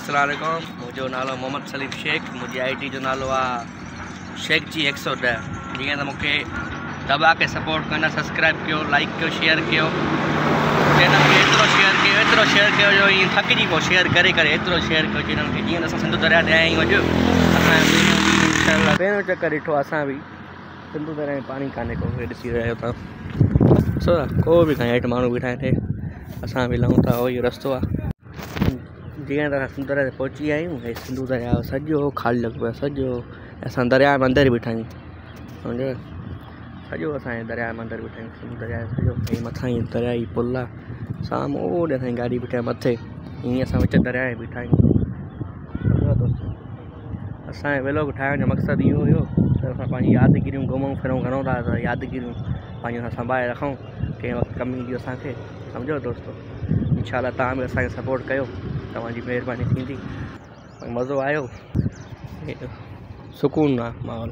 अस्सलाम वालेकुम। मुझो नालो मोहम्मद सलीम शेख। मुझे आईटी जो नालो शेख जी 110। जीअं त मूंखे दबा के सपोर्ट करना, सब्सक्राइब कयो, लाइक कयो, शेयर कयो। चैनल खे एतिरो शेयर कयो जो ईअं थकिजी पोइ शेयर करे एतिरो शेयर कयो चैनल खे। जीअं त असां सिंधु दरिया ते आया आहियूं अॼु। असां पहिरियों चकर ॾिठो असां बि सिंधु दरिया में पानी कान्हे को ॾिसी रहियो तव्हां। सो को बि खां हेठि माण्हू बीठा आहिनि, असां बि लहूं था, उहो ई रस्तो आहे। जीअं त असां सिंधु दरिया ते पहुची विया आहियूं। हे सिंधु दरिया सॼो ख़ाली लॻो पियो आहे, सॼो। असां दरिया जे अंदरि बीठा आहियूं, सम्झो। सॼो असांजे दरिया जे अंदरि बीठा आहियूं, सिंधु दरिया सॼो। हे मथां ई दरिया जी पुल आहे, साम्हूं ओॾे असांजी गाॾी बीठी आहे मथे। हीअं असां विच दरिया में बीठा आहियूं। असांजे व्लॉग ठाहिण जो मक़सदु इहो हुयो त असां पंहिंजी यादगिरियूं घुमूं फिरूं, घणो था त यादगिरियूं पंहिंजो असां संभाले रखूं, कंहिं वक़्तु कमु ईंदियूं असांखे, सम्झो दोस्तो। इंशाल्लाह तव्हां बि असांखे सपोर्ट कयो, तव्हांजी महिरबानी थींदी। मज़ो आयो, सुकून आहे माहौल।